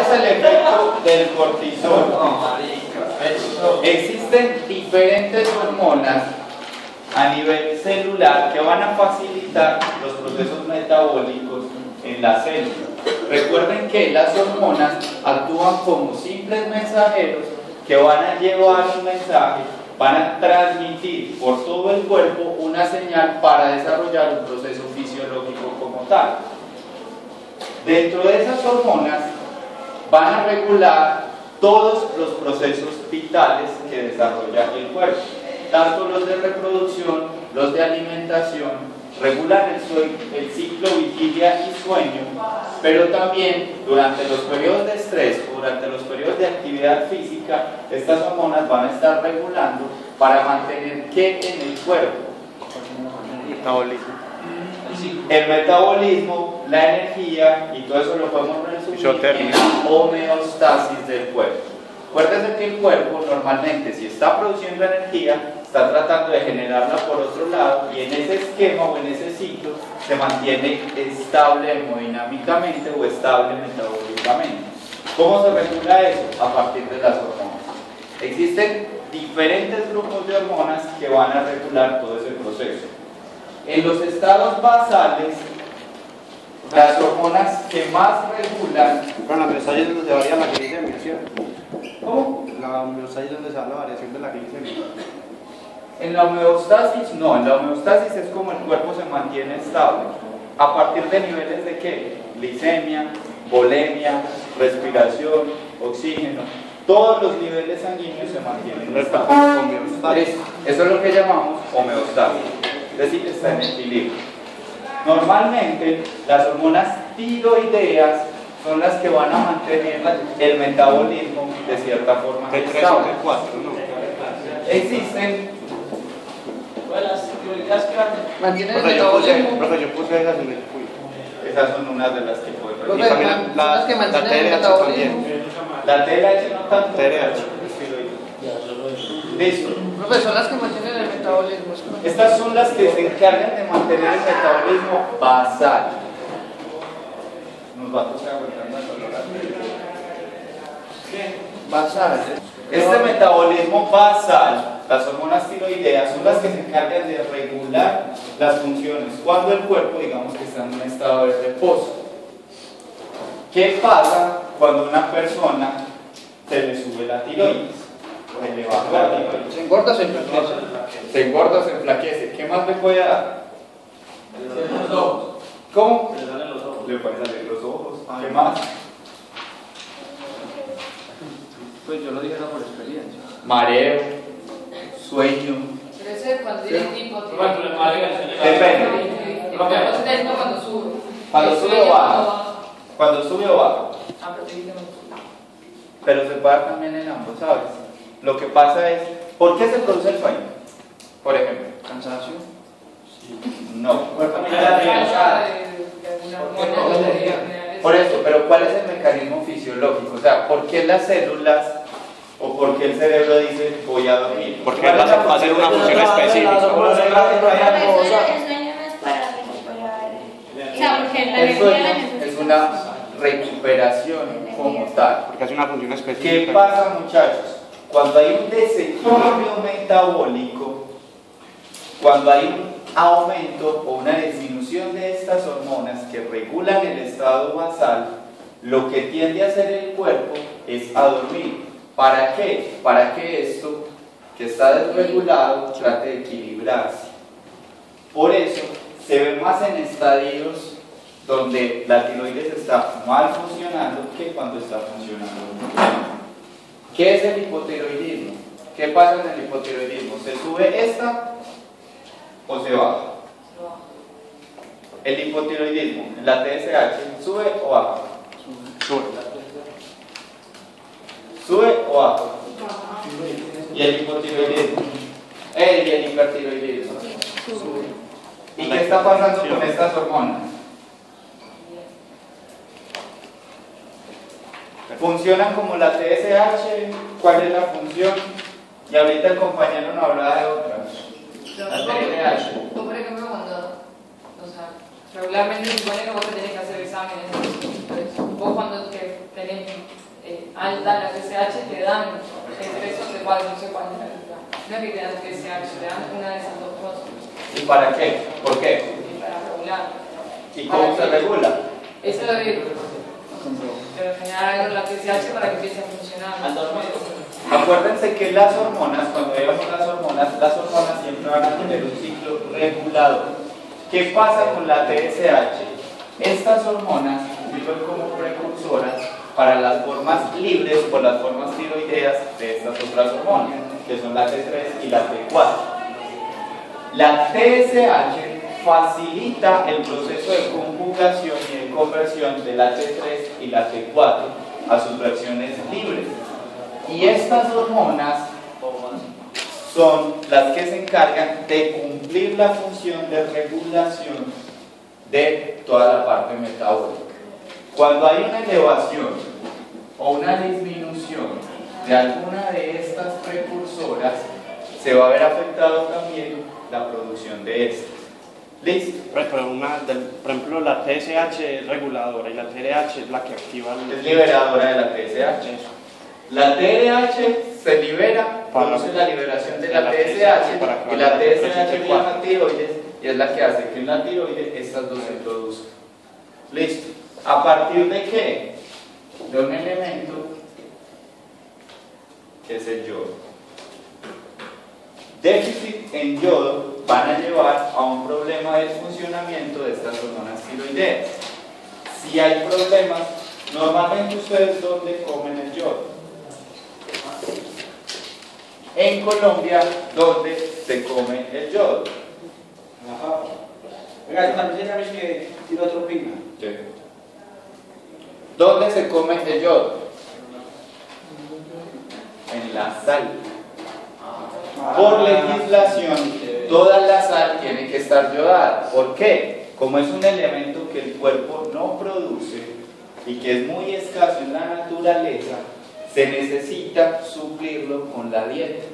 es el efecto del cortisol? Existen diferentes hormonas a nivel celular que van a facilitar los procesos metabólicos en la célula. Recuerden que las hormonas actúan como simples mensajeros que van a llevar un mensaje, van a transmitir por todo el cuerpo una señal para desarrollar un proceso fisiológico como tal. Dentro de esas hormonas van a regular todos los procesos vitales que desarrolla el cuerpo, tanto los de reproducción, los de alimentación, regulan el ciclo vigilia y sueño, pero también durante los periodos de estrés o durante los periodos de actividad física, estas hormonas van a estar regulando para mantener ¿qué en el cuerpo? El metabolismo, la energía, y todo eso lo podemos resumir en la homeostasis del cuerpo. Acuérdense que el cuerpo normalmente, si está produciendo energía, está tratando de generarla por otro lado, y en ese esquema o en ese ciclo se mantiene estable hemodinámicamente o estable metabólicamente. ¿Cómo se regula eso? A partir de las hormonas. Existen diferentes grupos de hormonas que van a regular todo ese proceso. En los estados basales, las hormonas que más regulan... Bueno, la homeostasis es donde se varía la glicemia, ¿cierto? ¿Cómo? La homeostasis es donde se da la variación de la glicemia. En la homeostasis, no, en la homeostasis es como el cuerpo se mantiene estable. ¿A partir de niveles de qué? Glicemia, volemia, respiración, oxígeno. Todos los niveles sanguíneos se mantienen estables. Eso es lo que llamamos homeostasis. Es decir, está en equilibrio. Normalmente, las hormonas tiroideas son las que van a mantener el metabolismo de cierta forma estable. Existen las tiroideas que mantienen el metabolismo. Profe, yo puse esas en el quiz. Esas son unas de las que pueden Profe, y también las que mantienen el metabolismo. La TLH no tanto. TLH. Listo. Profe, son las que mantienen el metabolismo. Estas son las que se encargan de mantener el metabolismo basal. Nos va a tocar aguantando el dolor. Basal. Este metabolismo basal, las hormonas tiroideas, son las que se encargan de regular las funciones cuando el cuerpo, digamos que está en un estado de reposo. ¿Qué pasa cuando a una persona se le sube la tiroides? Se le baja la tiroides. ¿Se engorda o se enflaquece? Se engorda o se enflaquece. ¿Qué más le puede dar? los ojos. ¿Cómo? Le salen los ojos. Le pueden salir los ojos. ¿Qué más? Pues yo lo dije por experiencia. Mareo, sueño. Pero ese cuando tiene tipo. Depende. Cuando sube. Cuando sube o baja. Cuando sube o baja. Ah, pero te dije no. Pero se puede dar también en ambos, ¿sabes? Lo que pasa es, ¿por qué se produce el sueño? Por ejemplo. Cansancio. No. De Por eso, pero ¿cuál es el mecanismo fisiológico? O sea, ¿por qué las células o por qué el cerebro dice voy a dormir? Porque va a hacer una función específica. El sueño no es para recuperar. O sea, porque la El energía sueño la es necesitamos. una recuperación como tal. Porque hace una función ¿Qué específica. pasa, muchachos? Cuando hay un desequilibrio metabólico, cuando hay un aumento o una disminución de estas hormonas que regulan el estado basal, lo que tiende a hacer el cuerpo es a dormir. ¿Para qué? Para que esto que está desregulado trate de equilibrarse. Por eso se ve más en estadios donde la tiroides está mal funcionando que cuando está funcionando muy bien. ¿Qué es el hipotiroidismo? ¿Qué pasa en el hipotiroidismo? ¿Se sube esta o se baja? El hipotiroidismo, la TSH, ¿sube o baja? ¿Sube o baja? ¿Y el hipotiroidismo? ¿Y el hipertiroidismo? ¿Y qué está pasando con estas hormonas? Funcionan como la TSH. ¿Cuál es la función? Y ahorita el compañero nos hablaba de otras. La TSH. Tú, por ejemplo, cuando, o sea, regularmente supone que vos tenés que hacer exámenes, entonces, vos cuando tenés alta en la TSH te dan entre esos de cuál, no sé cuál es la letra. No es que te dan TSH, te dan una de esas dos cosas. ¿Y para qué? ¿Por qué? Y para regular. ¿Y cómo se regula? Eso es pero generar algo en la TSH para que empiece a funcionar. Acuérdense que las hormonas, cuando veamos las hormonas siempre van a tener un ciclo regulado. ¿Qué pasa con la TSH? Estas hormonas sirven como precursoras para las formas libres o las formas tiroideas de estas otras hormonas, que son la T3 y la T4. La TSH facilita el proceso de conjugación y de conversión de la T3 y la T4 a sus versiones libres. Y estas hormonas son las que se encargan de cumplir la función de regulación de toda la parte metabólica. Cuando hay una elevación o una disminución de alguna de estas precursoras, se va a ver afectado también la producción de estas. ¿Listo? Pero por ejemplo, la TSH es reguladora y la TDH es la que activa Es liberadora de la TSH. La TDH se libera, produce la liberación de la TSH y la TSH va a la tiroides y es la que hace que en la tiroides estas dos se produzcan. Listo. ¿A partir de qué? De un elemento que es el yodo. Déficit en yodo van a llevar a un problema del funcionamiento de estas hormonas tiroideas. Si hay problemas, normalmente ustedes ¿dónde comen el yodo? En Colombia, ¿dónde se come el yodo? Ajá. Venga, esta primera vez que tiene otro pinga. Sí. ¿Dónde se come el yodo? En la sal. Por legislación, toda la sal tiene que estar yodada. ¿Por qué? Como es un elemento que el cuerpo no produce y que es muy escaso en la naturaleza, se necesita suplirlo con la dieta.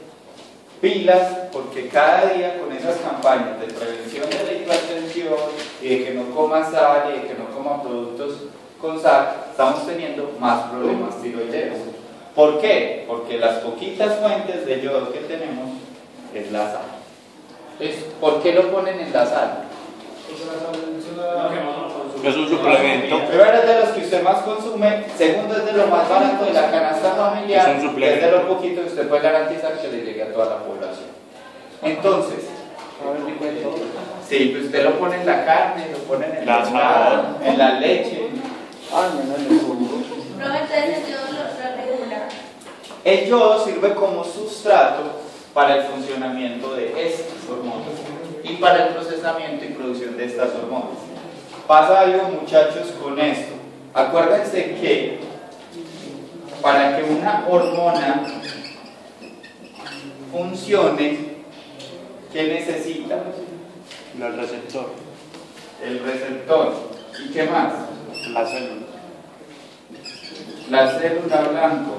Pilas, porque cada día con esas campañas de prevención de la hipertensión y de que no coma sal y de que no coma productos con sal, estamos teniendo más problemas tiroideos. ¿Por qué? Porque las poquitas fuentes de yodo que tenemos es la sal. Entonces, ¿por qué lo ponen en la sal? Es un suplemento. Primero es de los que usted más consume, segundo es de lo más barato de la canasta familiar, Es un suplemento. es de lo poquito que usted puede garantizar que le llegue a toda la población. Entonces, sí, pues usted lo pone en la carne, lo pone en el La pescado, sal. en la leche. No, entonces yo lo regular. El yodo sirve como sustrato para el funcionamiento de estas hormonas y para el procesamiento y producción de estas hormonas. Pasa algo, muchachos, con esto. Acuérdense que para que una hormona funcione, ¿qué necesita? El receptor, El receptor. ¿Y qué más? la célula. La célula blanco.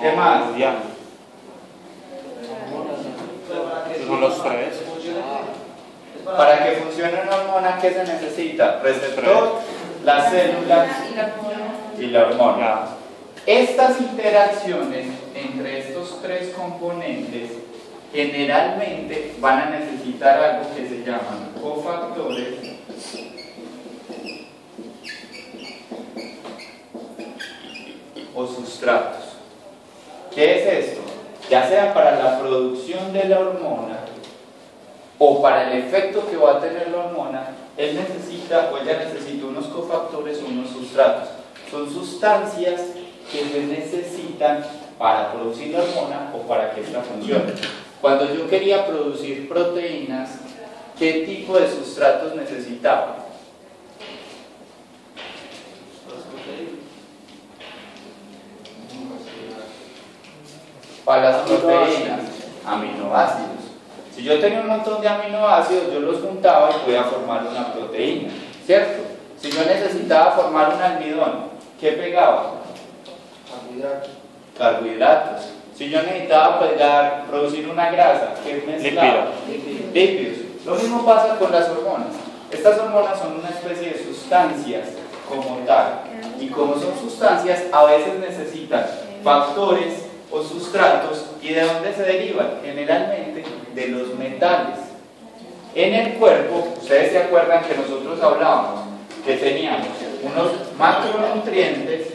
¿Qué más? Ya. Esos son los tres. Para que funcione una hormona, ¿qué se necesita? Receptor, la célula Y la hormona. y la hormona. Ya. Estas interacciones entre estos tres componentes generalmente van a necesitar algo que se llaman cofactores o sustratos. ¿Qué es esto? Ya sea para la producción de la hormona o para el efecto que va a tener la hormona, él necesita o ella necesita unos cofactores o unos sustratos. Son sustancias que se necesitan para producir la hormona o para que esta funcione. Cuando yo quería producir proteínas, ¿qué tipo de sustratos necesitaba? Para las proteínas, aminoácidos. Si yo tenía un montón de aminoácidos, yo los juntaba y podía formar una proteína, ¿cierto? Si yo necesitaba formar un almidón, ¿qué pegaba? Carbohidratos. Si yo necesitaba producir una grasa, ¿qué mezclaba? Lípidos. Lo mismo pasa con las hormonas. Estas hormonas son una especie de sustancias como tal. Y como son sustancias, a veces necesitan factores o sustratos. ¿Y de dónde se derivan? Generalmente de los metales. En el cuerpo, ustedes se acuerdan que nosotros hablábamos que teníamos unos macronutrientes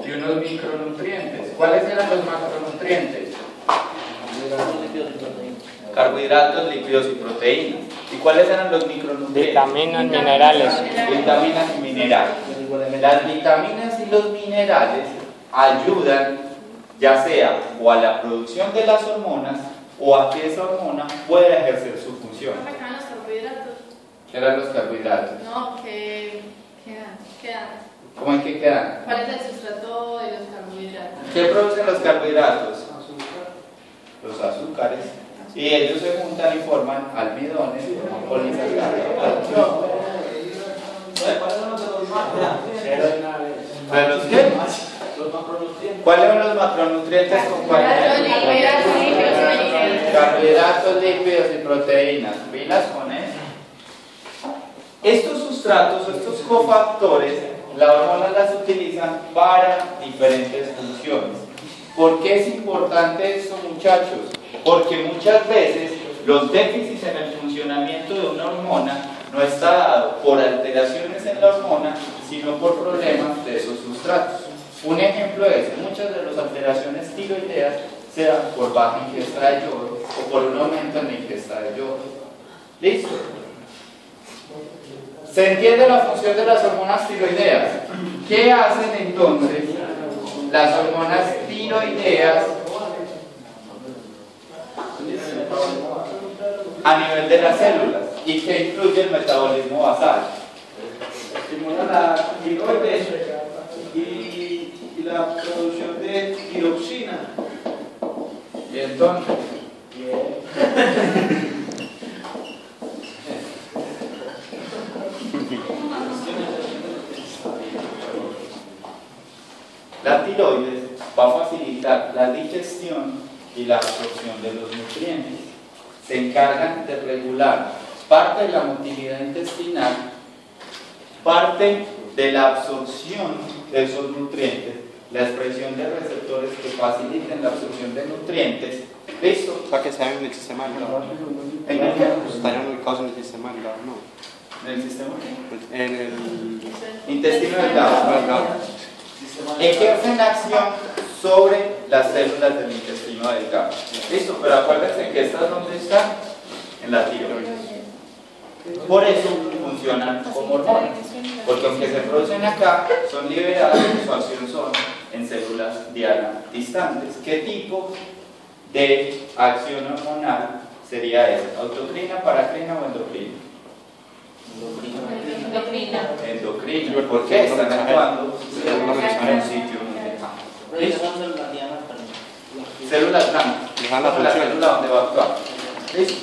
y unos micronutrientes. ¿Cuáles eran los macronutrientes? Carbohidratos, lípidos y proteínas. ¿Y cuáles eran los micronutrientes? Vitaminas, minerales. Vitaminas y minerales. Las vitaminas y los minerales ayudan ya sea o a la producción de las hormonas o a que esa hormona pueda ejercer su función. ¿Cómo me quedan los carbohidratos? ¿Qué eran los carbohidratos? No, que quedan. ¿Cómo en qué quedan? ¿Cuál es el sustrato de los carbohidratos? ¿Qué producen los carbohidratos? Los azúcares. Y ellos se juntan y forman almidones, forman polisacáridos. ¿Cuáles son los de los macronutrientes? ¿De los qué? Los macronutrientes. ¿Cuáles son los macronutrientes, compañeros? Carbohidratos, lípidos y proteínas. ¿Pilas con eso? Estos sustratos, estos cofactores, las hormonas las utilizan para diferentes funciones. ¿Por qué es importante esto, muchachos? Porque muchas veces los déficits en el funcionamiento de una hormona no está dado por alteraciones en la hormona, sino por problemas de esos sustratos. Un ejemplo es, muchas de las alteraciones tiroideas se dan por baja ingesta de yodo o por un aumento en la ingesta de yodo. ¿Listo? ¿Se entiende la función de las hormonas tiroideas? ¿Qué hacen entonces las hormonas tiroideas a nivel de las células? ¿Y qué incluye el metabolismo basal? Estimulan la tiroides y la producción de tiroxina. Y entonces, la tiroides va a facilitar la digestión y la absorción de los nutrientes. Se encargan de regular parte de la motilidad intestinal, parte de la absorción de esos nutrientes, la expresión de receptores que faciliten la absorción de nutrientes. ¿Listo? O sea, que están en el sistema delgado. ¿En el qué? Están ubicados en el sistema delgado, ¿no? ¿En el sistema? En el Intestino delgado. Ejercen acción sobre las células del intestino delgado. Listo, pero acuérdense que estas ¿dónde están? En la tiroides. Por eso funcionan como hormonas, porque aunque se producen acá, son liberadas y su acción son en células diana distantes. ¿Qué tipo de acción hormonal sería esa? ¿Autocrina, paracrina o endocrina? Endocrina. ¿Por qué? Están actuando en un sitio muy lejano. ¿Listo? Células blancas. Les dan la Como la función. célula donde va a actuar. ¿Listo?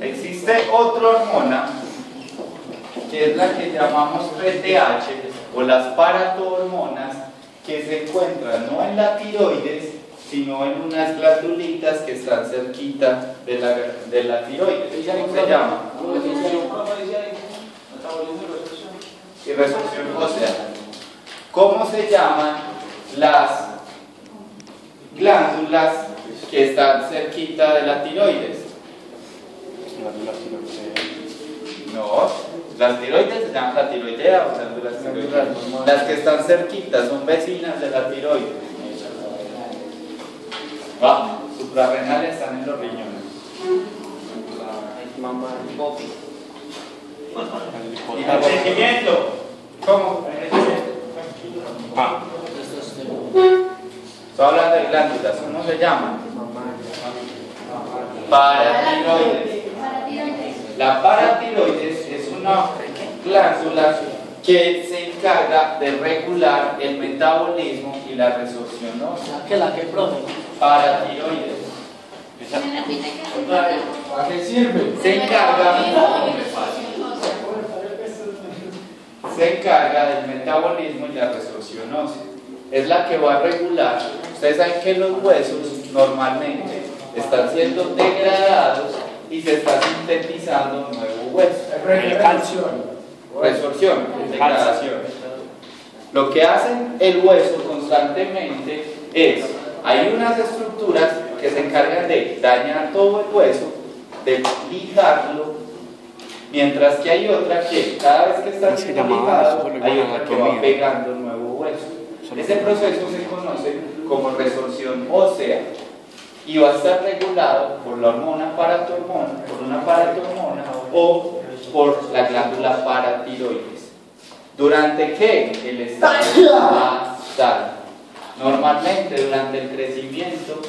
Existe otra hormona que es la que llamamos PTH o las paratohormonas, que se encuentran no en la tiroides sino en unas glandulitas que están cerquita de la tiroides. ¿Cómo se llama? Y resorción ósea. ¿Cómo se llaman las glándulas que están cerquita de la tiroides? No, las tiroides se llaman la tiroidea o glándulas tiroideas. Las que están cerquitas son vecinas de la tiroides. Suprarrenales están en los riñones. ¿Y envejecimiento? ¿Cómo? Estoy hablando de glándulas, ¿cómo se llaman? Paratiroides. La paratiroides es una glándula que se encarga de regular el metabolismo y la resorción ósea. ¿La que profe? Paratiroides. ¿Para qué sirve? Se encarga se encarga del metabolismo y la resorción ósea. Es la que va a regular. Ustedes saben que los huesos normalmente están siendo degradados y se está sintetizando un nuevo hueso. El calcio. Resorción, degradación. Lo que hace el hueso constantemente es, hay unas estructuras que se encargan de dañar todo el hueso, de lijarlo, mientras que hay otra que cada vez que está siendo lijado, hay otra que va pegando el nuevo hueso. Ese proceso se conoce como resorción ósea y va a estar regulado por la hormona paratormona, por una paratormona o por la glándula paratiroides. ¿Durante qué? El estado basal. Normalmente durante el crecimiento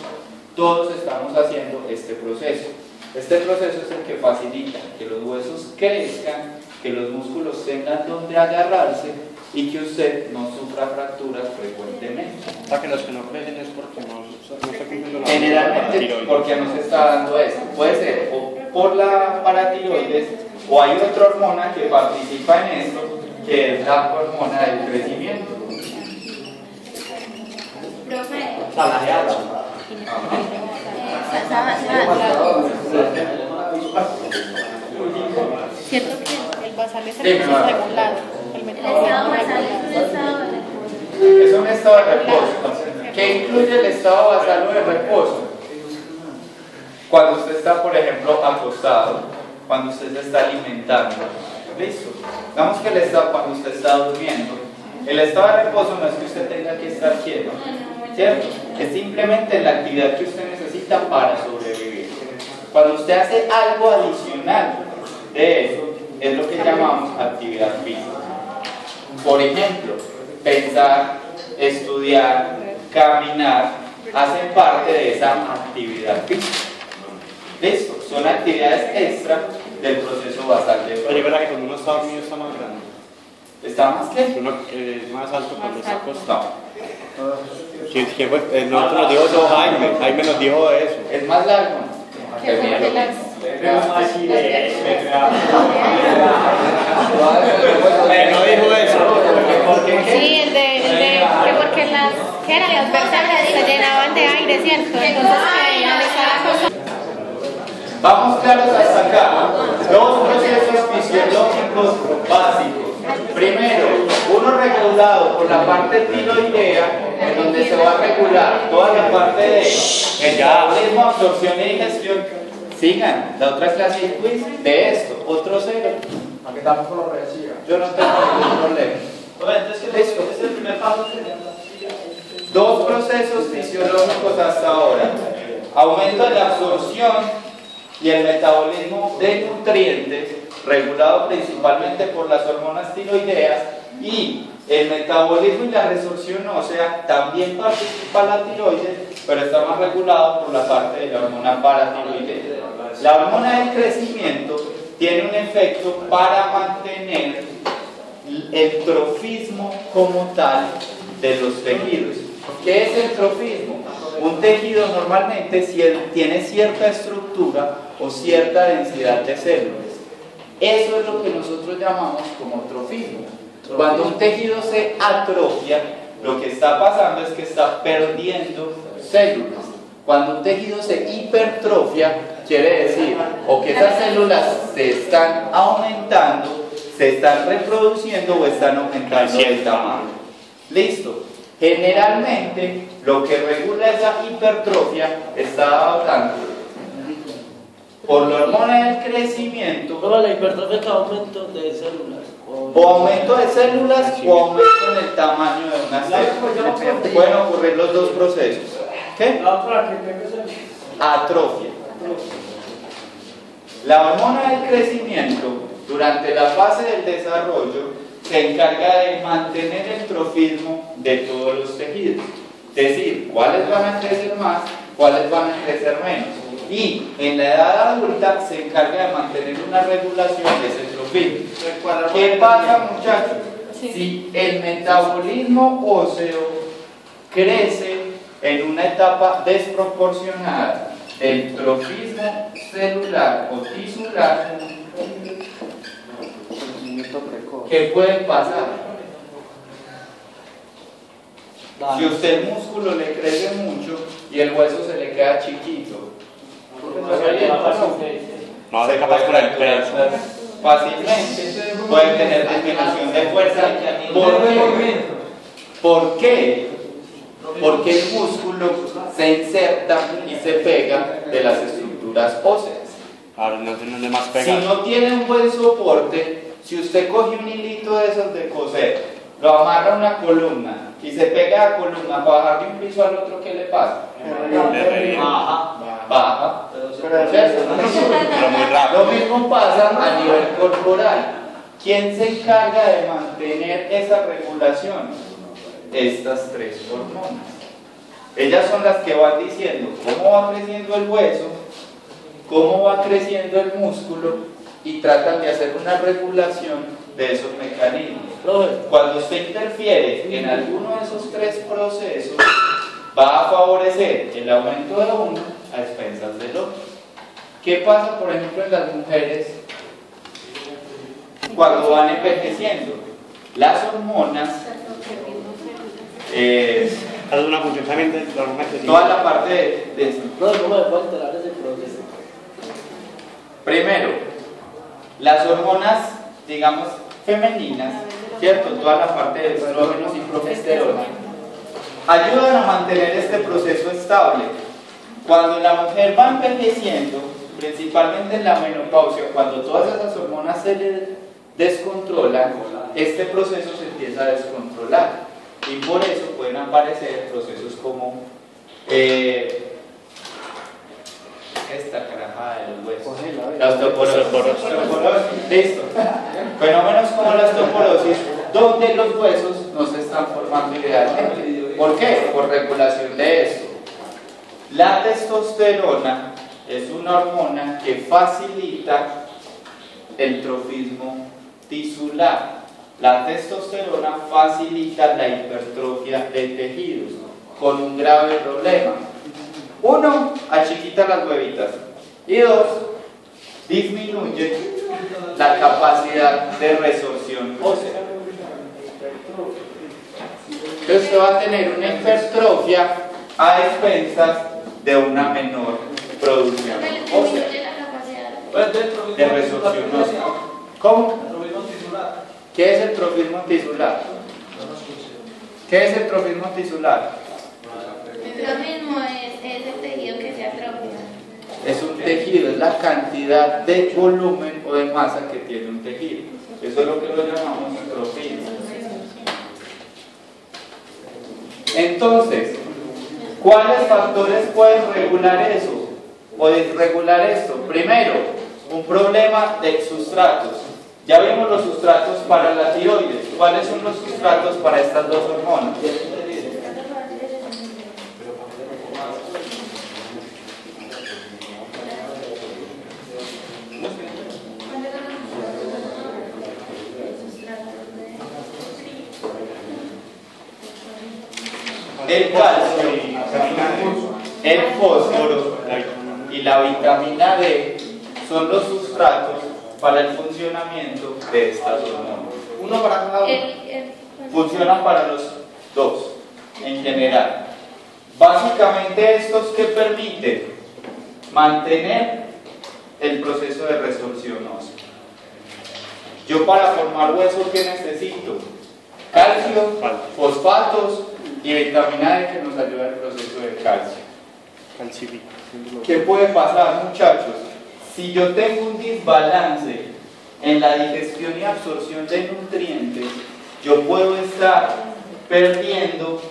todos estamos haciendo este proceso. Este proceso es el que facilita que los huesos crezcan, que los músculos tengan donde agarrarse y que usted no sufra fracturas frecuentemente. O sea que los que no crecen es porque no está cumpliendo la Generalmente porque no se está dando esto. Puede ser o por la paratiroides o hay otra hormona que participa en esto, que es la hormona del crecimiento. Profe, Cierto que el basal es el Dime, proceso Mara. regulado. El el metabolismo estado basal regulado. es un estado de reposo. Es un estado de reposo. ¿Qué incluye el estado basal de reposo? Cuando usted está, por ejemplo, acostado, cuando usted se está alimentando. ¿Listo? Digamos que el estado, cuando usted está durmiendo, el estado de reposo no es que usted tenga que estar quieto, ¿cierto? Es simplemente la actividad que usted necesita para sobrevivir. Cuando usted hace algo adicional de eso, es lo que llamamos actividad física. Por ejemplo, pensar, estudiar, caminar, hacen parte de esa actividad física. ¿Listo? Son actividades extra del proceso basal de Oye, ¿verdad que cuando uno está dormido está más grande? ¿Está más que? Uno es más alto cuando está No. acostado. ¿Quién fue? Nosotros nos dijo eso Jaime. Jaime nos dijo eso. ¿Es más largo? Que fue de las- No dijo eso. ¿Por qué? Sí, el de que porque que eran las vértebras se llenaban de aire, ¿cierto? Entonces que al estar acostados. Vamos claros hasta acá. Dos procesos fisiológicos básicos. Primero, uno regulado por la parte tiroidea, en donde se va a regular toda la parte de metabolismo, absorción y digestión. Sigan, la otra clase de quiz de esto, otro cero. Aunque tampoco lo reciba. Yo no tengo ningún problema. Entonces, ¿qué es el primer paso? Dos procesos fisiológicos hasta ahora. Aumento de la absorción y el metabolismo de nutrientes, regulado principalmente por las hormonas tiroideas, y el metabolismo y la resorción ósea también participa la tiroides, pero está más regulado por la parte de la hormona paratiroidea. La hormona del crecimiento tiene un efecto para mantener el trofismo como tal de los tejidos. ¿Qué es el trofismo? Un tejido normalmente tiene cierta estructura o cierta densidad de células. Eso es lo que nosotros llamamos como trofismo. Cuando un tejido se atrofia, lo que está pasando es que está perdiendo células. Cuando un tejido se hipertrofia, quiere decir o que esas células se están aumentando, se están reproduciendo o están aumentando de tamaño. Listo. Generalmente, lo que regula esa hipertrofia está dado tanto por la hormona del crecimiento, Pero la hipertrofia es aumento de células. o aumento de células o aumento en el tamaño de una célula. Pueden ocurrir los dos procesos. ¿Qué? La otra que tengo es el... Atrofia. La hormona del crecimiento, durante la fase del desarrollo, se encarga de mantener el trofismo de todos los tejidos. Es decir, cuáles van a crecer más, cuáles van a crecer menos. Y en la edad adulta se encarga de mantener una regulación de ese trofismo. ¿Qué pasa, muchachos? Si el metabolismo óseo crece en una etapa desproporcionada del trofismo celular o tisular, Nacimiento precoz. ¿Qué puede pasar? Si usted el músculo le crece mucho y el hueso se le queda chiquito, No hace capaz con el peso. fácilmente puede tener disminución de fuerza. ¿Por qué? ¿Por qué? Porque el músculo se inserta y se pega de las estructuras óseas. Ahora no tiene más Si pegar. no tiene un buen soporte, si usted coge un hilito de esos de coser, lo amarra a una columna y se pega a la columna para bajar de un piso al otro, ¿qué le pasa? Le revienta. Baja. Pero muy Lo rápido. mismo pasa a nivel corporal. ¿Quién se encarga de mantener esa regulación? Estas tres hormonas. Ellas son las que van diciendo cómo va creciendo el hueso, cómo va creciendo el músculo y tratan de hacer una regulación de esos mecanismos. Cuando usted interfiere en alguno de esos tres procesos, va a favorecer el aumento de uno a expensas del otro. ¿Qué pasa, por ejemplo, en las mujeres cuando van envejeciendo? Las hormonas, Hace una función también de la hormona que toda la parte de No, no me puedo enterar de ese proceso. primero, las hormonas, digamos, femeninas, ¿cierto? Toda la parte de estrógenos y progesterona, ayudan a mantener este proceso estable. Cuando la mujer va envejeciendo, principalmente en la menopausia, cuando todas esas hormonas se le descontrolan, este proceso se empieza a descontrolar. Y por eso pueden aparecer procesos como esta carajada de los huesos, la osteoporosis, listo. Fenómenos como la osteoporosis, donde los huesos no se están formando idealmente. ¿Por qué? Por regulación de esto. La testosterona es una hormona que facilita el trofismo tisular. La testosterona facilita la hipertrofia de tejidos, con un grave problema. Uno, achiquita las huevitas. Y dos, disminuye la capacidad de resorción ósea. Entonces usted va a tener una hipertrofia a expensas de una menor producción ósea, de resorción ósea. ¿Cómo? ¿Qué es el trofismo tisular? ¿Qué es el trofismo tisular? Lo mismo es el tejido que se atrofia. Es un tejido, es la cantidad de volumen o de masa que tiene un tejido. Eso es lo que lo llamamos trofismo. Entonces, ¿cuáles factores pueden regular eso o desregular esto? Primero, un problema de sustratos. Ya vimos los sustratos para la tiroides. ¿Cuáles son los sustratos para estas dos hormonas? El calcio, el fósforo y la vitamina D son los sustratos para el funcionamiento de estas hormonas. Uno para cada uno. Funcionan para los dos en general. Básicamente estos que permiten mantener el proceso de resorción ósea. Yo para formar hueso, ¿qué necesito? Calcio, fosfatos y vitamina D que nos ayuda al proceso de calcio. ¿Qué puede pasar, muchachos? Si yo tengo un desbalance en la digestión y absorción de nutrientes, yo puedo estar perdiendo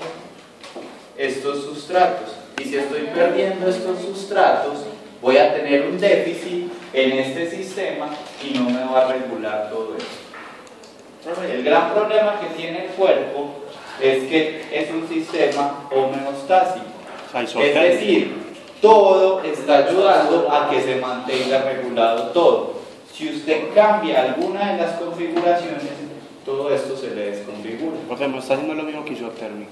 estos sustratos. Y si estoy perdiendo estos sustratos, voy a tener un déficit en este sistema y no me va a regular todo esto. El gran problema que tiene el cuerpo es que es un sistema homeostásico. Es decir, todo está ayudando a que se mantenga regulado todo. Si usted cambia alguna de las configuraciones, todo esto se le desconfigura. O sea, ¿me está haciendo lo mismo que isotérmico?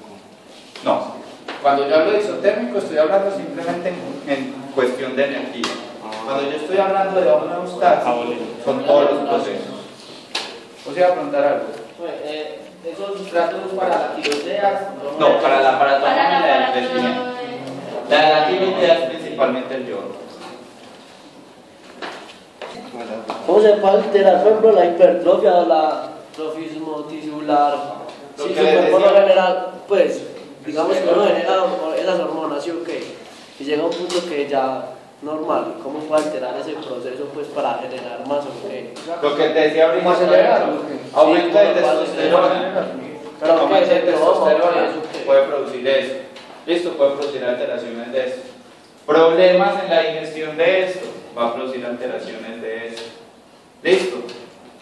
No. Cuando yo hablo de isotérmico, estoy hablando simplemente en cuestión de energía. Cuando yo estoy hablando de homeostasis, son todos los procesos. ¿O se iba a preguntar algo? Esos sustratos para la tiroidea. No, para la paratonina y la del Para crecimiento. La de la tiroidea es principalmente el yodo. ¿Cómo se puede alterar, por ejemplo, la hipertrofia o la trofismo tisular? Lo Sí, que les por lo decía. general, pues, digamos que uno genera esas hormonas, ¿sí o qué? Y llega a un punto que ya normal, ¿cómo puede alterar ese proceso, pues, para generar más o qué? Lo que te decía ahorita, ¿Cómo acelerarlo? aumento de Sí, ¿cómo testosterona. Pero Aumento ¿qué de es el testosterona eso qué? puede producir eso. Listo, puede producir alteraciones de eso. Problemas en la digestión de esto, va a producir alteraciones de eso. Listo.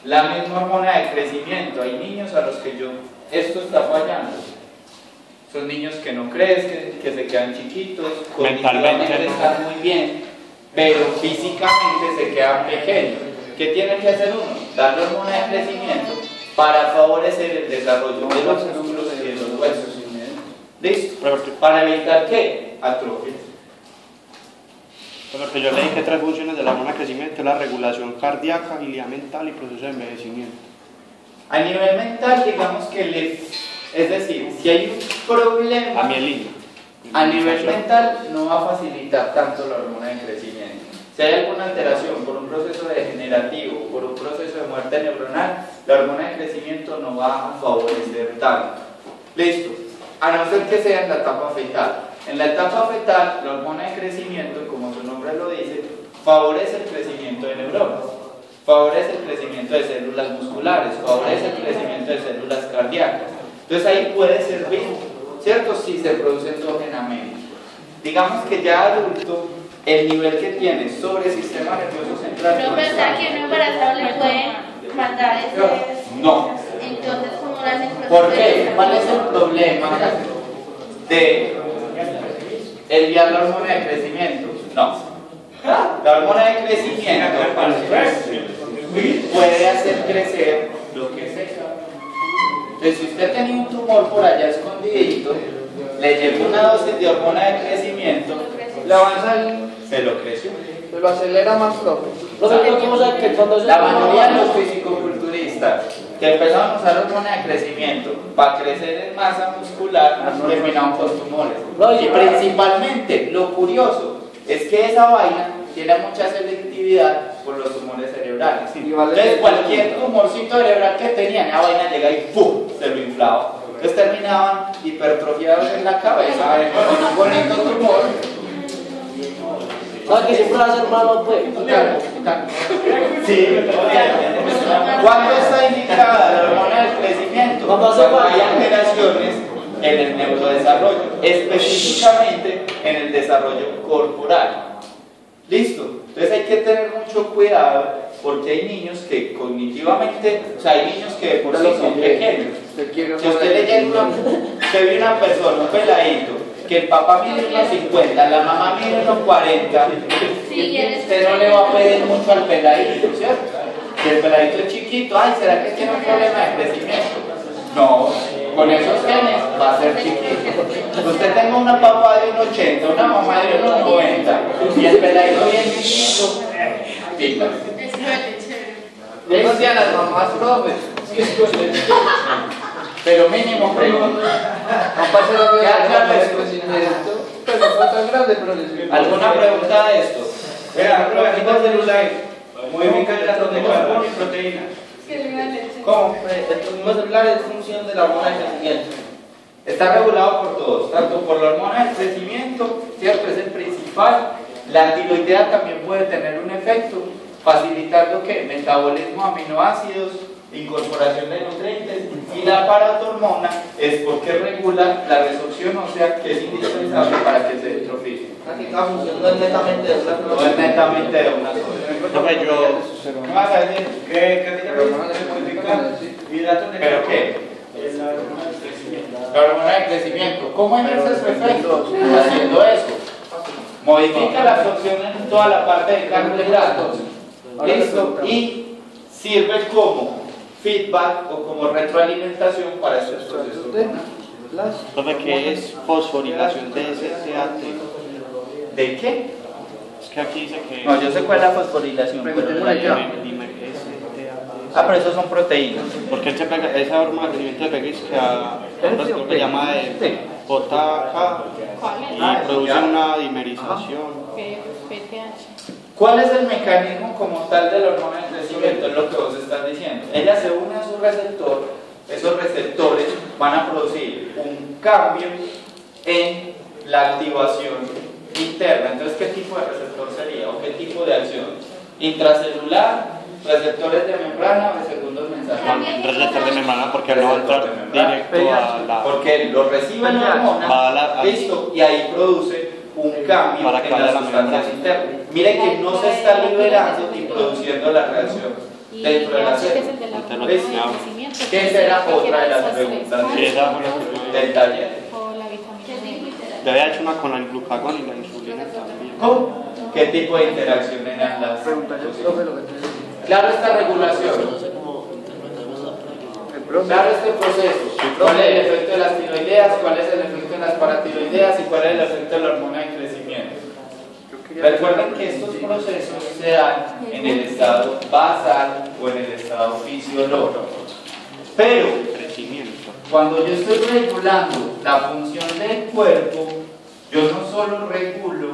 La misma hormona de crecimiento. Hay niños a los que esto está fallando. Son niños que no crecen, que se quedan chiquitos, Mentalmente, cognitivamente ¿no? están muy bien, pero físicamente se quedan pequeños. ¿Qué tiene que hacer uno? Darle hormona de crecimiento para favorecer el desarrollo de los músculos y de los huesos. ¿Listo? Para evitar ¿qué? Atrofia. Porque yo leí que 3 funciones de la hormona de crecimiento es la regulación cardíaca, agilidad mental y proceso de envejecimiento. A nivel mental, digamos que es decir, si hay un problema A mielina. a nivel mental, no va a facilitar tanto la hormona de crecimiento. Si hay alguna alteración por un proceso degenerativo, por un proceso de muerte neuronal, la hormona de crecimiento no va a favorecer tanto. Listo. A no ser que sea en la etapa fetal. En la etapa fetal, la hormona de crecimiento, como su nombre lo dice, favorece el crecimiento de neuronas, favorece el crecimiento de células musculares, favorece el crecimiento de células cardíacas. Entonces ahí puede servir, ¿cierto? Si se produce endógenamente. Digamos que ya adulto, el nivel que tiene sobre el sistema nervioso central. Pero pensar que un embarazado le puede mandar ese. No. Entonces, ¿cómo lo hacen? ¿Por qué? ¿Cuál es el problema de enviar la hormona de crecimiento? No. La hormona de crecimiento puede hacer crecer lo que sea. Entonces, si usted tenía un tumor por allá escondidito, le llegó una dosis de hormona de crecimiento, Le avanza el... se lo creció. Se lo acelera más flojo. ¿Cómo sabe que cuando se La mayoría de los fisicoculturistas que empezaron a usar hormona de crecimiento para crecer en masa muscular terminaron con tumores. Y principalmente, lo curioso es que esa vaina tiene mucha selectividad por los tumores cerebrales. Entonces, cualquier tumorcito cerebral que tenían, esa vaina llega y ¡pum! Se lo inflaba. Entonces terminaban hipertrofiados en la cabeza, con un bonito tumor. ¿Sabes que siempre va a ser malo, pues? Sí, ¿cuándo está indicada la hormona del crecimiento? Cuando hay alteraciones en el neurodesarrollo, específicamente en el desarrollo corporal. ¿Listo? Entonces hay que tener mucho cuidado porque hay niños que cognitivamente, o sea, hay niños que de por sí son pequeños. Si usted le llega usted ve una persona, un peladito, que el papá mide unos 50, la mamá mide unos 40, usted no le va a pedir mucho al peladito, ¿cierto? Si el peladito es chiquito, ay, ¿será que tiene un problema de crecimiento? No, con esos genes va a ser chiquito. Usted tenga una papá de 1,80, una mamá de 1,90 y el peladito bien chiquito, pica. Yo decía a las mamás, profe. Pero mínimo pregunta. No pasa lo que ¿Qué crecimiento. Pues no fue tan grande, pero les... ¿Alguna pregunta de esto? Vea, provejitos celulares. Modifican el átomo de carbono y proteína. ¿Cómo? El trofismo celular es función de la hormona de crecimiento. Está regulado por todos, tanto por la hormona del crecimiento, ¿cierto? Es el principal. La tiroidea también puede tener un efecto, facilitando que metabolismo de aminoácidos, incorporación de nutrientes, y la paratormona es porque regula la resorción ósea, que es indispensable para que se destrofice. Aquí cada función no es netamente de una No es netamente de una sola. ¿Qué vas a decir? que anteriormente se modifican hidratos de ¿Pero carbono. qué? La hormona del crecimiento. La hormona de crecimiento. ¿Cómo ejerce su efecto? Haciendo eso. Modifica la absorción en toda la parte de carbohidratos. ¿Listo? Y sirve como feedback o como retroalimentación para estos procesos. Profe, ¿qué es fosforilación de STAT? ¿De qué? Es que aquí dice que... No, yo sé cuál es la fosforilación, pero no la llamo. Dime qué es STAT. Ah, pero esos son proteínas. Porque él se pega, esa hormona de crecimiento de peguis que a un receptor que se llama JK y produce una dimerización. PTH. ¿Cuál es el mecanismo como tal de la hormona de crecimiento? Es lo que vos estás diciendo. Ella se une a su receptor, esos receptores van a producir un cambio en la activación interna. Entonces, ¿qué tipo de receptor sería? ¿O qué tipo de acción? Intracelular, receptores de membrana o de segundos mensajeros. Receptor de membrana porque no va a entrar directo a la... Porque lo recibe la hormona, listo, y ahí produce un cambio para en las sustancias internas. Mire que no se está liberando ni produciendo la reacción dentro de la célula. ¿Qué será otra de las preguntas del taller? Le había hecho una con la glucagón y la insulina también. ¿Cómo? ¿Qué tipo de interacción en las? Claro, esta regulación. Claro, este proceso. ¿Cuál es el efecto de las tiroideas? ¿Cuál es el efecto de las paratiroideas? ¿Y cuál es el efecto de la hormona de crecimiento? Recuerden que estos procesos se dan en el estado basal o en el estado fisiológico. Pero, cuando yo estoy regulando la función del cuerpo, yo no solo regulo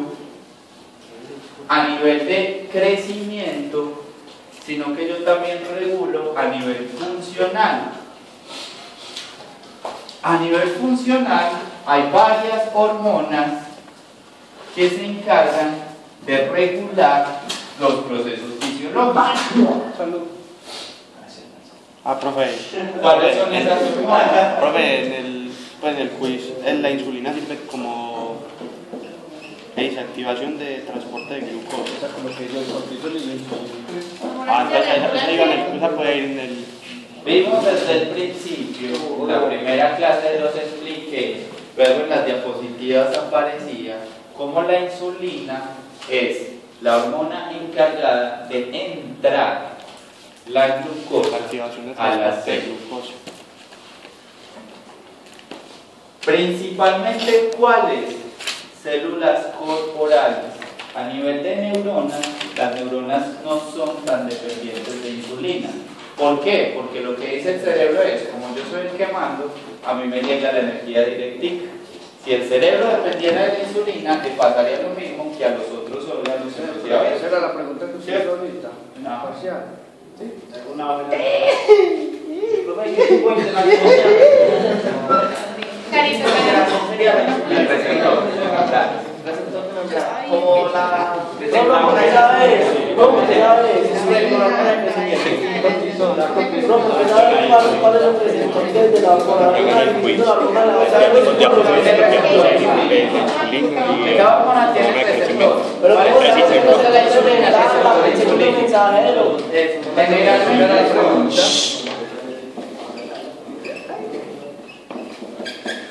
a nivel de crecimiento, sino que yo también regulo a nivel funcional. A nivel funcional hay varias hormonas que se encargan de regular los procesos fisiológicos. Salud. Profe. ¿Cuáles son esas hormonas? Profe, en el quiz, la insulina sirve como desactivación de transporte de glucosa. Esa puede ir en el... Vimos desde el principio, la primera clase los expliqué, luego en las diapositivas aparecía cómo la insulina es la hormona encargada de entrar la glucosa a la célula. Principalmente, ¿cuáles? Células corporales. A nivel de neuronas, las neuronas no son tan dependientes de insulina. ¿Por qué? Porque lo que dice el cerebro es, como yo soy el que mando, a mí me llega la energía directica. Si el cerebro dependiera de la insulina, le pasaría lo mismo que a los otros órganos. Esa era la pregunta que usted hizo ahorita. No. Parcial. ¿Sí? El receptor. Como la... ¿Cómo te sabes? ¿Cuál es el receptor de la hormona? Cada hormona tiene receptor. Pero ¿cómo se hace la insulina?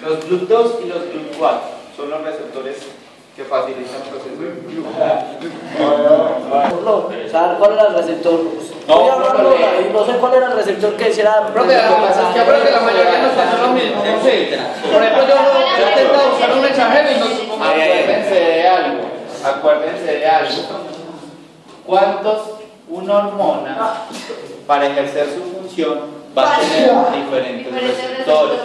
Los GLUT2 y los GLUT4 son los receptores que facilitan el proceso de ¿cuál era el receptor? No sé cuál era el receptor que hiciera. Profe, yo creo que la mayoría nos pasó lo mismo. No sé. Por ejemplo, yo he intentado buscar un mensajero y no. Acuérdense de algo. Una hormona, para ejercer su función, va a tener diferentes receptores.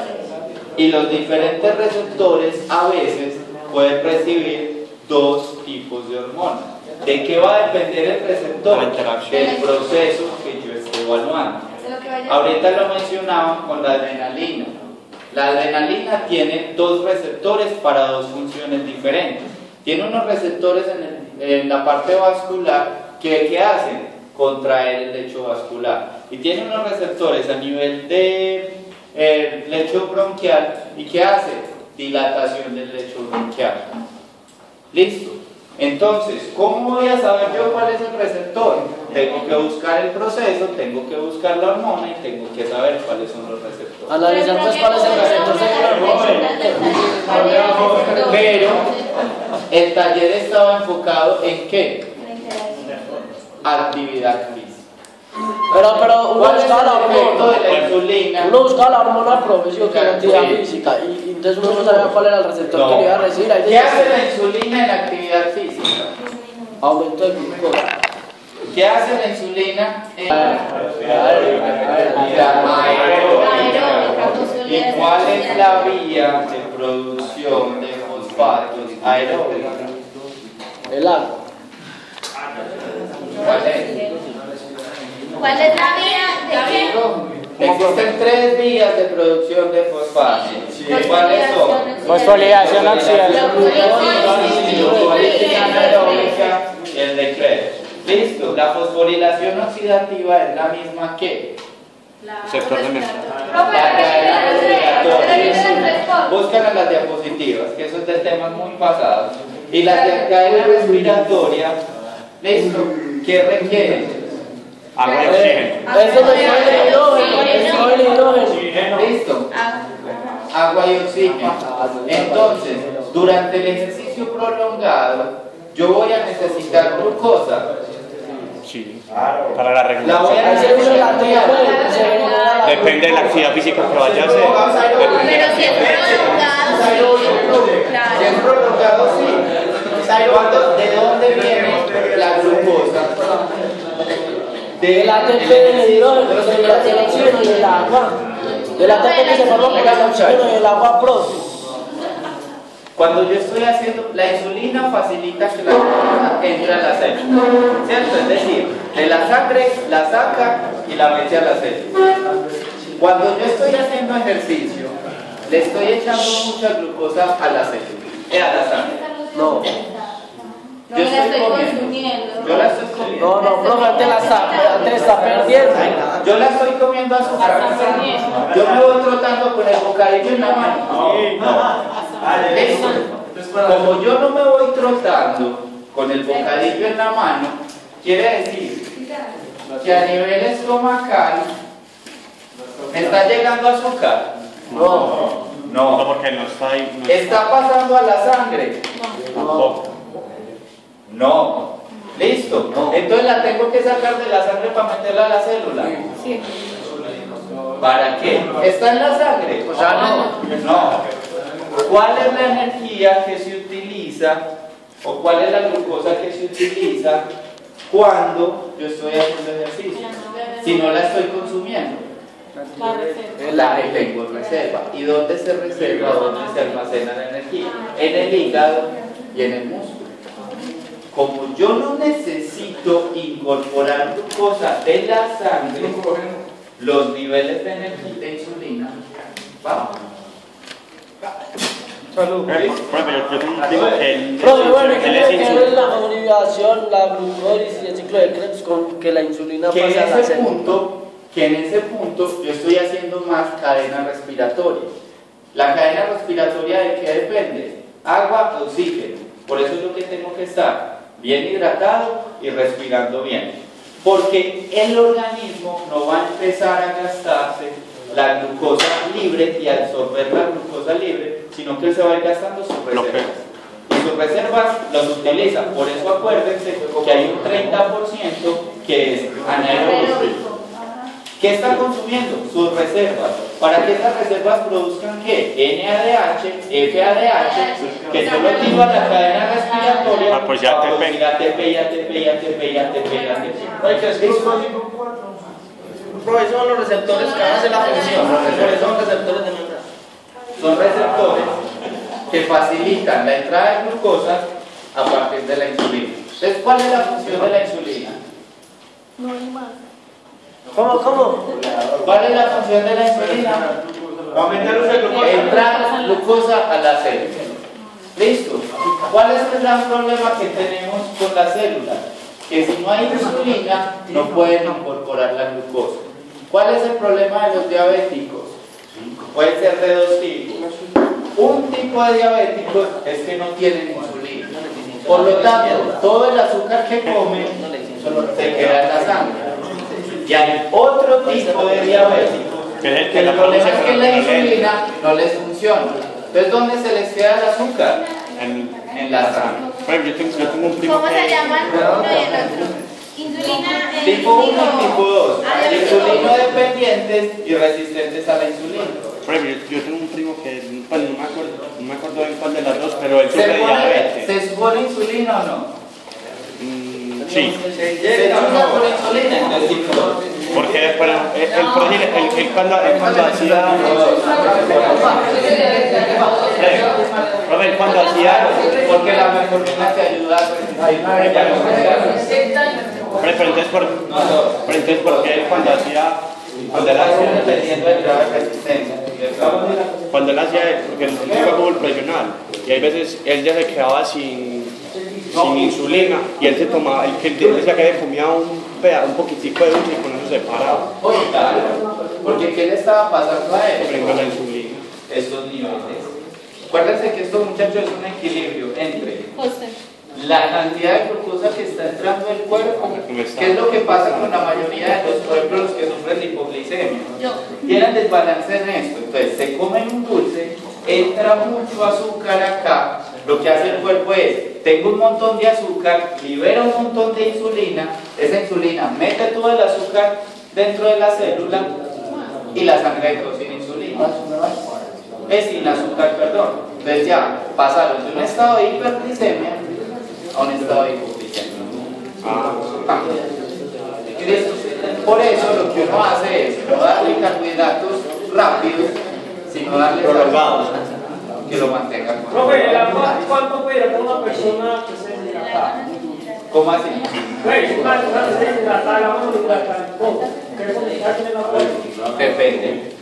Y los diferentes receptores a veces pueden recibir dos tipos de hormonas. ¿De qué va a depender el receptor? Del proceso que yo esté evaluando. Ahorita lo mencionaban con la adrenalina. La adrenalina tiene dos receptores para dos funciones diferentes. Tiene unos receptores en la parte vascular que ¿qué hacen? Contraer el lecho vascular. Y tiene unos receptores a nivel de lecho bronquial y ¿qué hace? Dilatación del lecho bronquial. ¿Listo? Entonces, ¿cómo voy a saber yo cuál es el receptor? Tengo que buscar el proceso, tengo que buscar la hormona y tengo que saber cuáles son los receptores. Analizar pues cuál es el receptor celular. Pero el taller estaba enfocado en ¿qué? Actividad física. Pero uno buscaba la hormona. De la insulina. Uno buscaba la hormona profesión que era actividad física y entonces uno no sabía cuál era el receptor que le iba a recibir. ¿Qué hace la insulina en la actividad física? Aumento de glucosa. ¿Qué hace la insulina? ¿Y cuál es la vía de producción de fosfatos aeróbica? El agua. ¿Cuál es? ¿Cuál es la vía de qué? Existen 3 vías de producción de fosfatos. ¿Cuáles son? Fosforilación oxidativa. Anaeróbica y el decreto. Listo, la fosforilación oxidativa es la misma que Sector de mercado. la cadena respiratoria. Buscan a las diapositivas, que eso es de temas muy pasados. Y la cadena respiratoria, listo, ¿qué requiere? Agua y oxígeno. Eso me fue el hidrógeno. Listo, agua y oxígeno. Entonces, durante el ejercicio prolongado, yo voy a necesitar glucosa. Sí. Para la La voy a regulación. necesitar. Depende de la actividad física que vaya a hacer. Pero si es prolongado, sí. Claro. Si es prolongado, sí. ¿De dónde viene la glucosa? Del ATP del hidrógeno, del oxígeno y del agua. Del ATP que se forma con el oxígeno y el agua propia. Cuando yo estoy haciendo, la insulina facilita que la glucosa entre a la célula, ¿cierto? Es decir, de la sangre la saca y la mete a la célula. Cuando yo estoy haciendo ejercicio, le estoy echando mucha glucosa a la célula, a la sangre. No. No me la estoy consumiendo. Yo la estoy comiendo. No, profe, antes está perdiendo. Yo la estoy comiendo azúcar. Yo me voy trotando con el bocadillo en la mano. Eso. Como yo no me voy trotando con el bocadillo en la mano, quiere decir que a nivel estomacal me está llegando azúcar. No, No. porque no está ahí. No ¿Está pasando a la sangre? tampoco. No. Listo. Entonces la tengo que sacar de la sangre para meterla a la célula. Sí. ¿Para qué? ¿Está en la sangre? O sea, no. ¿Cuál es la energía que se utiliza o cuál es la glucosa que se utiliza cuando yo estoy haciendo ejercicio? Si no la estoy consumiendo. La que tengo en reserva. ¿Y dónde se reserva? ¿Dónde se almacena la energía? En el hígado y en el músculo. Como yo no necesito incorporar glucosa de la sangre, los niveles de energía de insulina bajan. Salud. Yo tengo un primo que Profe, bueno, ¿qué él tiene es que ver insulina. la oxidación, la glucólisis y el ciclo de Krebs con que la insulina Que pase a la célula? en ese punto yo estoy haciendo más cadena respiratoria. ¿La cadena respiratoria de qué depende? Agua, oxígeno. Por eso es lo que tengo que estar bien hidratado y respirando bien. Porque el organismo no va a empezar a gastarse la glucosa libre y absorber la glucosa libre, sino que él se va a ir gastando sus reservas. Y sus reservas los utiliza. Por eso acuérdense que hay un 30% que es anaeróbico. ¿Qué está consumiendo? Sus reservas. Para que esas reservas produzcan ¿qué? NADH, FADH, que solo activa la cadena respiratoria. Pues ya ATP. Profe, son los receptores que hacen la función. Son receptores de membrana. Son receptores que facilitan la entrada de glucosa a partir de la insulina. Entonces, ¿cuál es la función de la insulina? ¿Cómo? ¿Cuál es la función de la insulina? Aumentar el glucosa. Entrar glucosa a la célula. ¿Listo? ¿Cuál es el gran problema que tenemos con la célula? Que si no hay insulina, no pueden incorporar la glucosa. ¿Cuál es el problema de los diabéticos? Puede ser de 2 tipos. Un tipo de diabéticos es que no tienen insulina. Por lo tanto, todo el azúcar que comen se queda en la sangre. Y hay otro tipo de diabéticos que el problema es que la insulina no les funciona. Entonces, ¿dónde se les queda el azúcar? En la sangre. Bueno, yo tengo un primo ¿Cómo se que llaman uno y el otro? Insulina. Tipo 1 y tipo 2. Insulino dependientes y resistentes a la insulina. por ejemplo, yo tengo un primo que, bueno, no me acuerdo en cuál de las dos, pero él sufre de diabetes. ¿Se supone insulina o no? Sí. se inyecta con insulina, entonces sí, Porque bueno, él cuando hacía... Robert, cuando hacía... Porque la metformina te ayuda a Pero entonces, ¿por qué él cuando hacía... Cuando él hacía... dependiendo del grado de resistencia. Cuando él hacía... Porque él iba como el profesional. Y hay veces él ya se quedaba sin insulina. Y él se tomaba... Él decía que comía un poquitico de dulce y con eso se paraba. Oye, claro. Porque ¿qué le estaba pasando a él? Prendo la insulina. Estos niveles. Acuérdense que esto, muchachos, es un equilibrio entre José. la cantidad de glucosa que está entrando al cuerpo, que es lo que pasa con la mayoría de los, por ejemplo, los que sufren de hipoglicemia. Tienen desbalance en esto. Entonces, se comen un dulce, entra mucho azúcar acá. Lo que hace el cuerpo es, tengo un montón de azúcar, libera un montón de insulina, esa insulina mete todo el azúcar dentro de la célula y la sangre entró sin insulina. Sin azúcar, perdón. Entonces ya pasaron de un estado de hiperglicemia a un estado de hipoglicemia. Por eso lo que uno hace es no darle carbohidratos rápidos, sino darle prolongados que lo mantengan. Profe, ¿cuánto puede hidratar una persona que se deshidrata? ¿Cómo así? Una persona que se deshidrata, la mano hidrata, ¿cómo? ¿Qué porcentaje tiene la fuerza? Depende.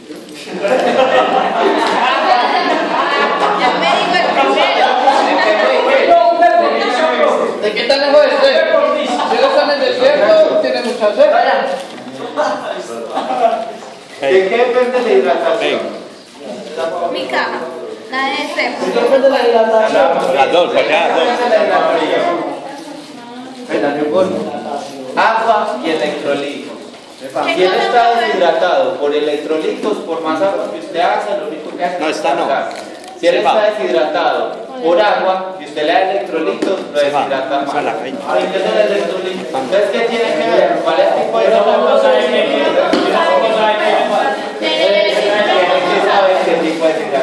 Ya me dijo el primero. ¿De qué tan lejos esté? Si él está en el desierto, tiene mucha sed. ¿De qué depende la hidratación? Mi cama. La de este. Depende de la hidratación. Las dos, acá, las dos. Agua y electrolitos. Si él está deshidratado por electrolitos, por más agua que usted haga, lo único que hace No, es está no. cargar. Si él está deshidratado por agua y usted le da electrolitos, lo deshidrata más. Ay, ¿qué es el electrolito? Entonces, ¿qué tiene que ver? ¿Cuál es el tipo de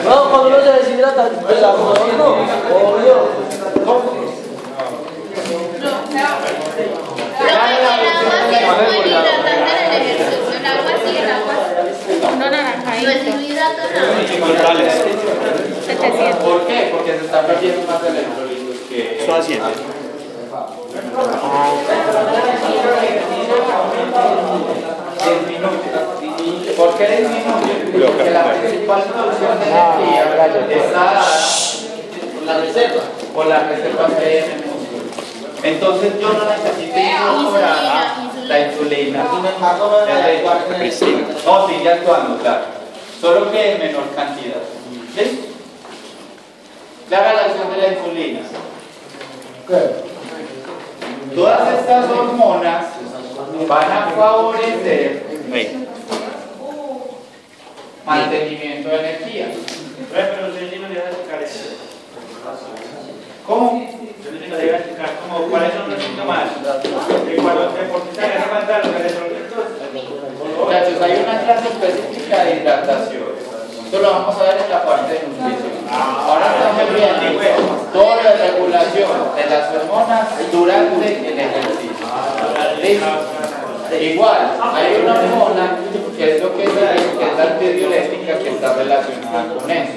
No, cuando uno se deshidrata, el agua no, obvio. No naranja. No es hidratado. Contrales. 700. ¿Por qué? Porque se está perdiendo más electrolitos que... Son así. 10 minutos. ¿Por qué disminuye? Porque la principal producción de energía está dada por las reservas que hay en el músculo. Entonces yo no necesito incorporar la insulina. No, sigue actuando, claro. Solo que en menor cantidad. ¿Sí? La relación de la insulina. Todas estas hormonas van a favorecer mantenimiento de energía. Pero usted no le da explicar. ¿Cómo? Usted no le da explicar cuáles son los síntomas. Cuando se porcentaje de levantar los electrolitos. Muchachos, hay una clase específica de hidratación. Esto lo vamos a ver en la parte de nutrición. Ahora estamos viendo toda la regulación de las hormonas durante el ejercicio. ¿Listo? Igual, hay una hormona que es lo que es la antidiurética que está relacionada con eso.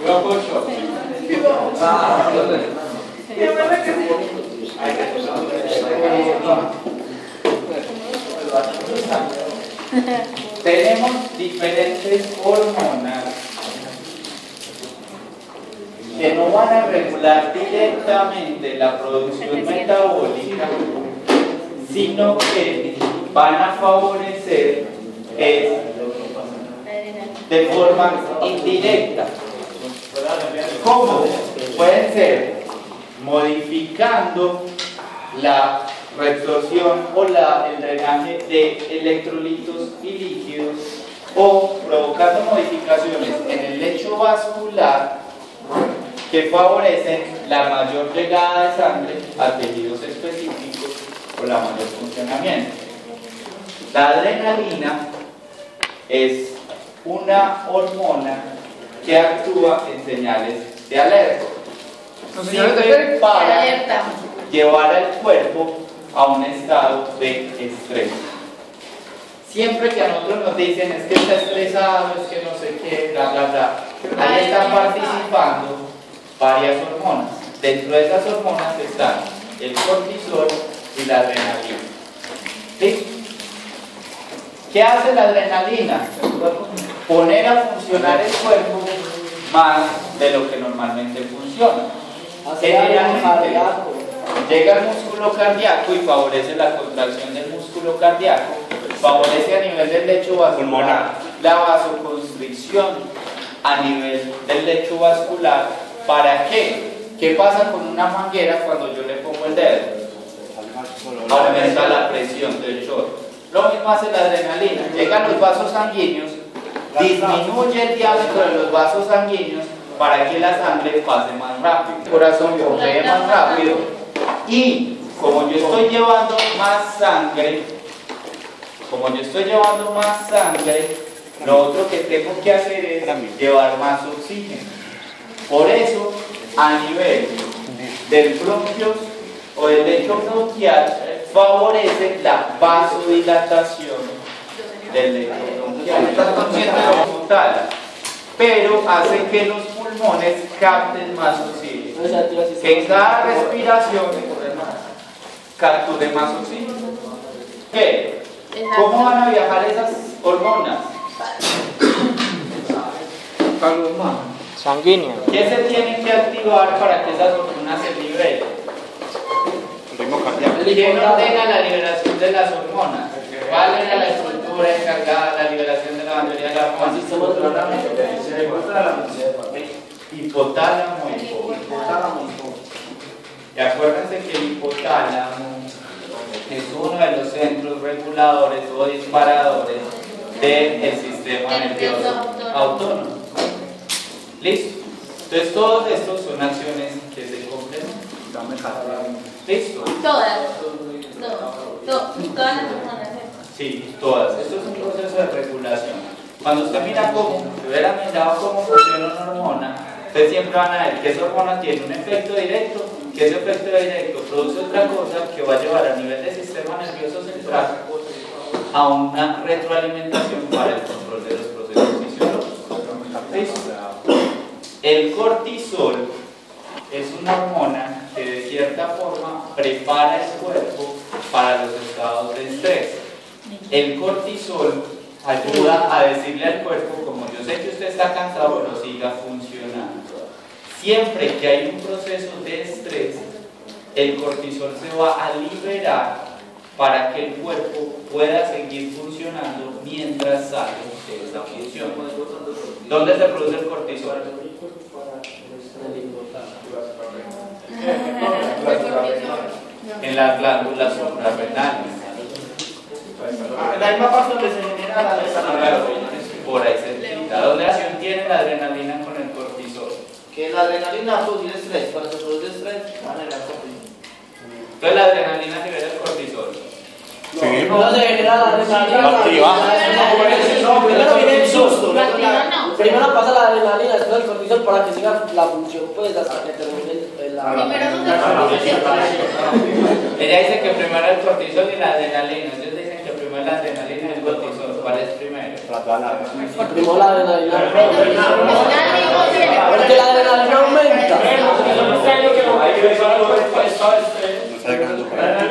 Yo escucho. Tenemos diferentes hormonas que no van a regular directamente la producción metabólica, sino que van a favorecer de forma indirecta. ¿Cómo? Pueden ser modificando la reabsorción o el drenaje de electrolitos y líquidos, o provocando modificaciones en el lecho vascular que favorecen la mayor llegada de sangre a tejidos específicos o la mayor funcionamiento. La adrenalina es una hormona que actúa en señales de alerta. Los señales de Sirve para Alerta. llevar al cuerpo a un estado de estrés. Siempre que a nosotros nos dicen es que está estresado, es que no sé qué, bla, bla, bla, ahí están participando varias hormonas. Dentro de esas hormonas están el cortisol y la adrenalina. ¿Sí? ¿Qué hace la adrenalina? Poner a funcionar el cuerpo más de lo que normalmente funciona. Generalmente llega el músculo cardíaco y favorece la contracción del músculo cardíaco, favorece a nivel del lecho vascular la vasoconstricción a nivel del lecho vascular. ¿Para qué? ¿Qué pasa con una manguera cuando yo le pongo el dedo? Aumenta la presión del chorro. Lo mismo hace la adrenalina. Llegan los vasos sanguíneos, disminuye el diámetro de los vasos sanguíneos para que la sangre pase más rápido. El corazón bombee más rápido. Y como yo estoy llevando más sangre, lo otro que tengo que hacer es llevar más oxígeno. Por eso, a nivel del bronquio o del lecho bronquial, favorece la vasodilatación del lecho bronquial, pero hace que los pulmones capten más oxígeno, que en cada respiración capture más oxígeno. ¿Qué? ¿Cómo van a viajar esas hormonas? sanguínea. ¿Qué se tiene que activar para que esas hormonas se liberen? El ritmo cardíaco. ¿Quién ordena la liberación de las hormonas? ¿Cuál era la estructura encargada de la liberación de la mayoría de las hormonas? Hipotálamo y hipotálamo. Y acuérdense que el hipotálamo es uno de los centros reguladores o disparadores del sistema nervioso autónomo. ¿Listo? Entonces todos estos son acciones que se complementan. ¿Listo? Todas las hormonas. Sí, todas. Esto es un proceso de regulación. Cuando usted mira cómo, si hubiera mirado cómo funciona una hormona, ustedes siempre van a ver que esa hormona tiene un efecto directo, que ese efecto directo produce otra cosa que va a llevar a nivel del sistema nervioso central a una retroalimentación para el control de los procesos fisiológicos. ¿Listo? El cortisol es una hormona que de cierta forma prepara el cuerpo para los estados de estrés. El cortisol ayuda a decirle al cuerpo, como yo sé que usted está cansado, pero siga funcionando. Siempre que hay un proceso de estrés, el cortisol se va a liberar para que el cuerpo pueda seguir funcionando mientras sale de esa función. ¿Dónde se produce el cortisol? En las glándulas suprarrenales. La misma parte donde se genera la adrenalina, por ahí cerquita. ¿Dónde acción tiene la adrenalina con el cortisol? Que la adrenalina produce estrés, cuando se produce estrés, van a generar cortisol. Entonces la adrenalina libera el cortisol. Sí. No se genera la adrenalina. Activa. Primero viene el susto. No. Primero pasa la adrenalina, después el cortisol para que siga la función, pues hasta que termine la. Ella dice que primero el cortisol y la adrenalina. Ellos dicen que primero la adrenalina y el cortisol. ¿Cuál es primero? Primero la adrenalina. Porque la adrenalina aumenta.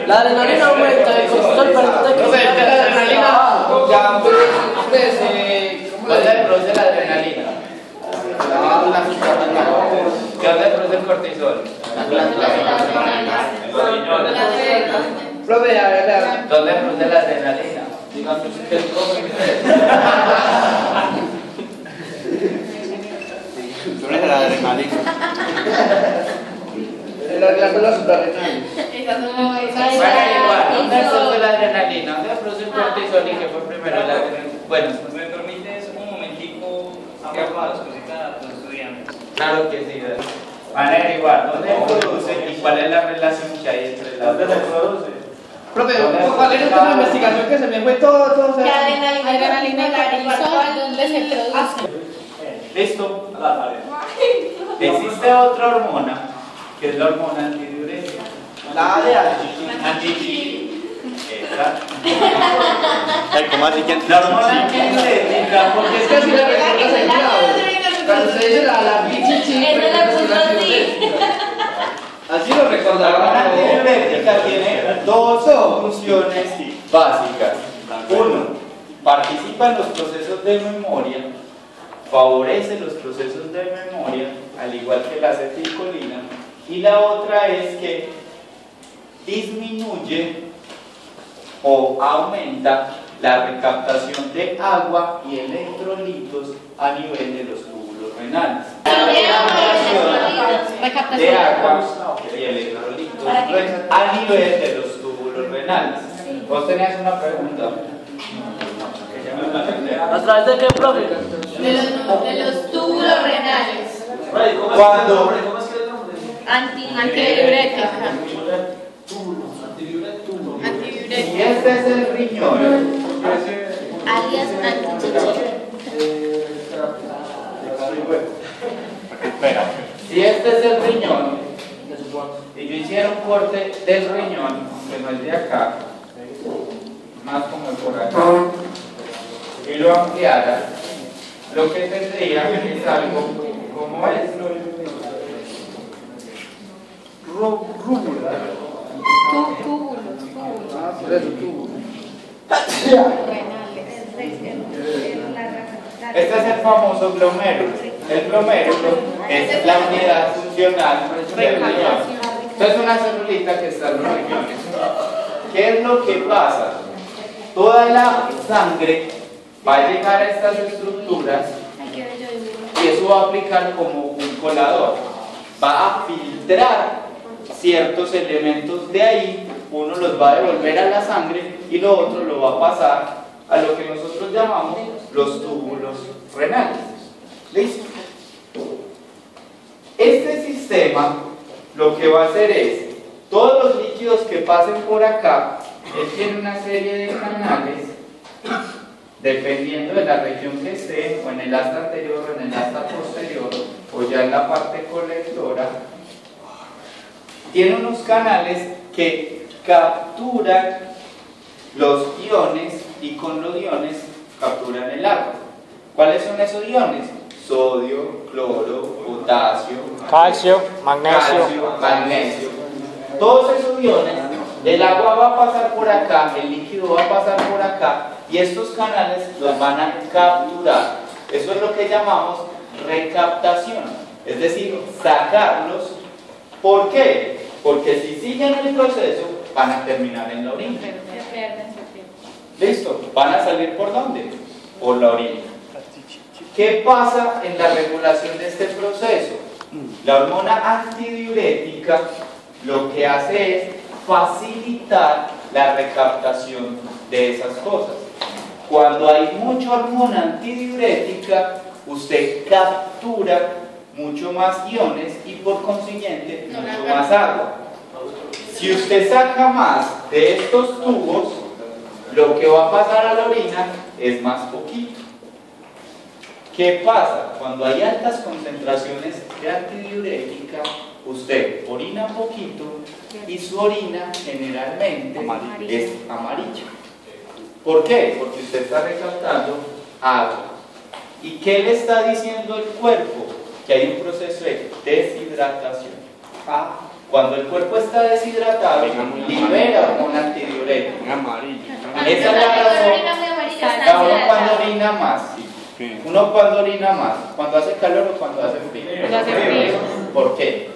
La adrenalina aumenta, el cortisol permite que La adrenalina ya ¿Dónde produce la adrenalina? ¿Dónde produce el cortisol? Profe, a ver. ¿Dónde produce la adrenalina? Dígame usted que es profe. ¿Dónde es la adrenalina? En las glándulas suprarrenales. Igual, ¿dónde produce la adrenalina? ¿Dónde produce el cortisol y qué fue primero la adrenalina? Bueno, ¿Me permites un momentico hablar con las cositas a los estudiantes? claro que sí. Manera igual, ¿dónde produce y cuál es la relación que hay entre las dos? Profe, ¿cuál es el tema de investigación que se me fue todo? La adrenalina y la cortisol, ¿dónde se produce? ¿Listo? Existe otra hormona, que es la hormona antidiurética. La de ¿Cómo así que La hormona antidiurética, porque Es que así la recuerdas en clave. Cuando se dice la pichichi, así lo la recordaba. hormona antidiurética tiene dos funciones básicas. Uno, participa en los procesos de memoria, favorece los procesos de memoria, al igual que la acetilcolina, y la otra es que disminuye o aumenta la recaptación de agua y electrolitos a nivel de los túbulos renales. De agua y electrolitos a nivel de los túbulos renales. Vos tenías una pregunta. ¿A través de qué, profe? De los túbulos renales. Cuando Antidiurética. si este es el riñón, Alias antichichi. si este es el riñón y yo hiciera un corte del riñón, que no es de acá, más como por acá, y lo ampliara, lo que tendría es algo como esto. Este es el famoso glomérulo. El glomérulo es la unidad funcional del riñón. Esto es una celulita que está en los riñones. ¿Qué es lo que pasa? Toda la sangre va a llegar a estas estructuras y eso va a aplicar como un colador. Va a filtrar ciertos elementos de ahí, uno los va a devolver a la sangre y lo otro lo va a pasar a lo que nosotros llamamos los túbulos renales. ¿Listo? Este sistema lo que va a hacer es, todos los líquidos que pasen por acá, él tiene una serie de canales, dependiendo de la región que esté, o en el asta anterior o en el asta posterior, o ya en la parte colectora, tiene unos canales que capturan los iones y con los iones capturan el agua. ¿Cuáles son esos iones? Sodio, cloro, potasio, Calcio, magnesio. magnesio. Todos esos iones, el agua va a pasar por acá, el líquido va a pasar por acá y estos canales los van a capturar. Eso es lo que llamamos recaptación, es decir, sacarlos. ¿Por qué? Porque si siguen el proceso van a terminar en la orina. ¿Listo? ¿Van a salir por dónde? Por la orina. ¿Qué pasa en la regulación de este proceso? La hormona antidiurética lo que hace es facilitar la recaptación de esas cosas. Cuando hay mucha hormona antidiurética, usted captura mucho más iones y por consiguiente mucho más agua. Si usted saca más de estos tubos, lo que va a pasar a la orina es más poquito. ¿Qué pasa? Cuando hay altas concentraciones de antidiurética, usted orina poquito y su orina generalmente es amarilla. ¿Por qué? Porque usted está recaptando agua. ¿Y qué le está diciendo el cuerpo? Que hay un proceso de deshidratación. Cuando el cuerpo está deshidratado, libera hormona antidiurética. Esa es la razón. Uno cuando orina más, sí. Uno cuando orina más, cuando hace calor o cuando hace frío. Cuando hace frío. ¿Por qué?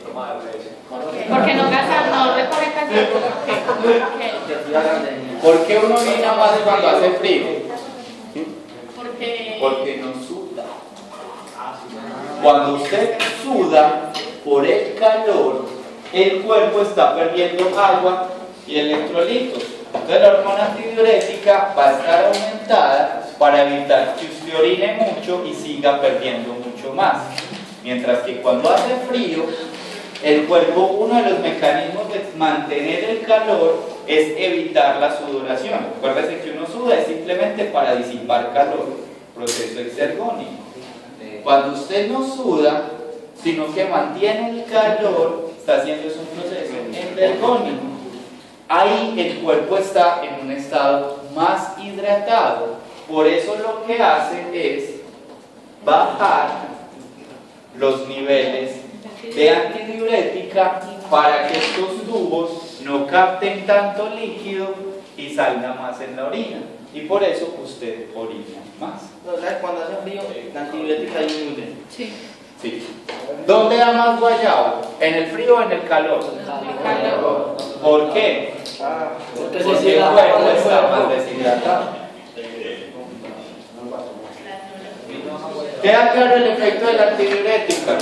Porque no gasta, no recoge casi. ¿Por qué uno orina más cuando hace frío? Porque no suda. Cuando usted suda por el calor, el cuerpo está perdiendo agua y electrolitos. Entonces la hormona antidiurética va a estar aumentada para evitar que usted orine mucho y siga perdiendo mucho más. Mientras que cuando hace frío, el cuerpo, uno de los mecanismos de mantener el calor es evitar la sudoración. Acuérdense que uno suda es simplemente para disipar calor, proceso exergónico. cuando usted no suda, sino que mantiene el calor, está haciendo un proceso endergónico. Ahí el cuerpo está en un estado más hidratado. Por eso lo que hace es bajar los niveles de antidiurética para que estos tubos no capten tanto líquido y salga más en la orina. Y por eso usted orina más. Cuando hace frío, la antibiótica disminuye. Sí. Sí. ¿Dónde da más guayabo? ¿En el frío o en el calor? ¿Por qué? Porque Porque el cuerpo está más deshidratado. ¿Queda claro el efecto de la antidiurética?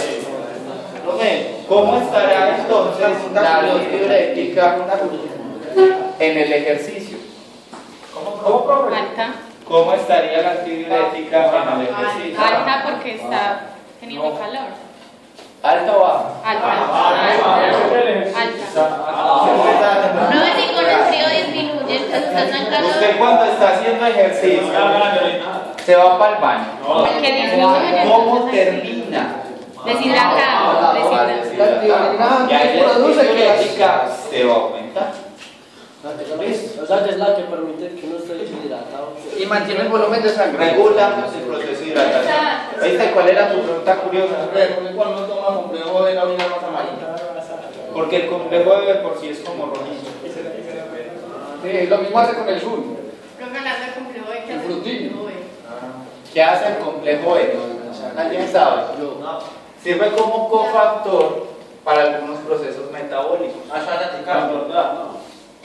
¿Cómo estará entonces la antidiurética en el ejercicio? Alta. ¿Cómo estaría la antidiurética en el ejercicio? Alta porque está teniendo calor. ¿Alta o baja? Alta. No es si con el frío disminuye, entonces está en calor. Usted cuando está haciendo ejercicio se va para el baño. Porque disminuye. ¿Cómo termina? Deshidratado. Y ahí la antidiurética se va a aumentar. O sea, que es la que permite que uno esté deshidratado. Y mantiene el volumen de sangre. Regula el proceso de hidratación. ¿Viste cuál era tu pregunta curiosa? Cuando uno toma complejo de la orina más amarilla. Porque el complejo de por sí es como rojizo. Sí, lo mismo hace con el sur. El frutín. ¿Qué hace el complejo E? ¿Alguien sabe? Sirve como cofactor para algunos procesos metabólicos.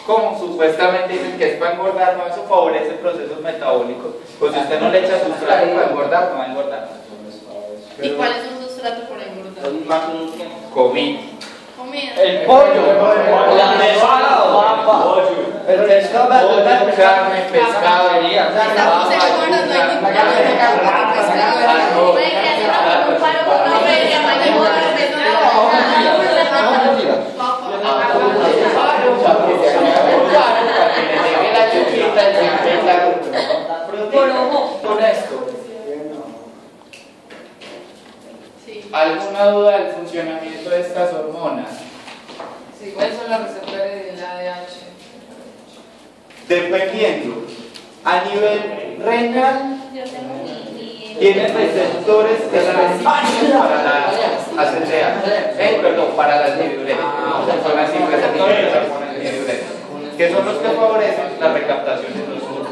Como supuestamente dicen que es para engordar, no, eso favorece procesos metabólicos. Pues si usted no le echa sustrato para engordar, no va a engordar. ¿Y cuál es un sustrato para engordar? Comida. Comida. El pollo. La pescado. El pescado. Pollo, carne, pescado, Estamos seguros, no hay ningún problema con pescado. Puede que haya un paro con una feria, mañana con esto. ¿Alguna duda del funcionamiento de estas hormonas? Sí, ¿cuáles son los receptores del ADH? Dependiendo, a nivel renal, tienen receptores específicos para la ACTH, perdón, para la antidiurética. Son así receptores de la hormona antidiurética, que son los que favorecen la recaptación de los músculos.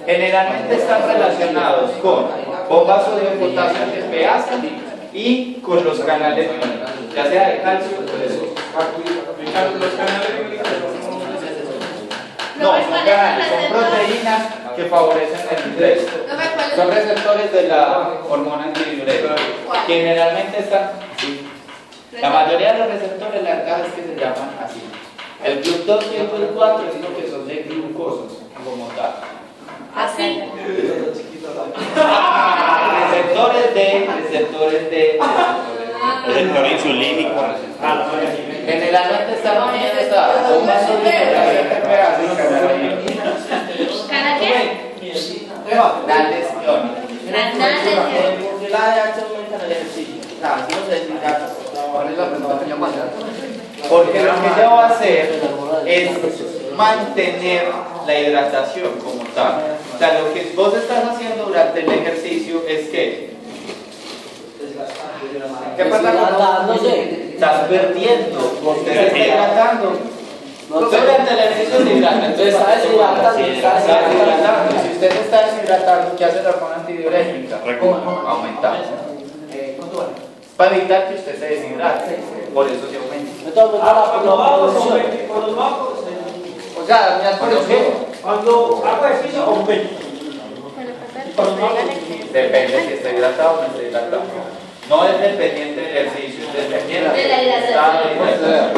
Generalmente están relacionados con bombas sodio potasio TPase y con los canales iónicos, ya sea de calcio o de sodio. Los canales iónicos no, son canales, son proteínas que favorecen el ingreso. Son receptores de la hormona antidiurética. Generalmente están, sí. La mayoría de los receptores, la ventaja es que se llaman así. El club 204 es lo que son de glucosos, como tal. Así. Receptor insulínico. Generalmente están muy bien estadas. Son más ¿Cada qué? canales iónicos. Porque la ADH aumenta en el ejercicio. Nada, si no se deshidrata. ¿Cuál es la pregunta que llaman? Porque lo que ella va a hacer es mantener la hidratación como tal. O sea, lo que vos estás haciendo durante el ejercicio es que ¿qué pasa cuando estás perdiendo? Usted se está hidratando. Durante el ejercicio se hidrata, entonces está deshidratando. Si usted se está deshidratando, ¿qué hace la hormona antidiurética? Aumentar. Para evitar que usted se deshidrate, por eso se aumenta. O sea, me has parecido. Cuando hago ejercicio, aumento. Depende si está hidratado o no está hidratado. No es dependiente del ejercicio, es dependiente del estado de hidratación.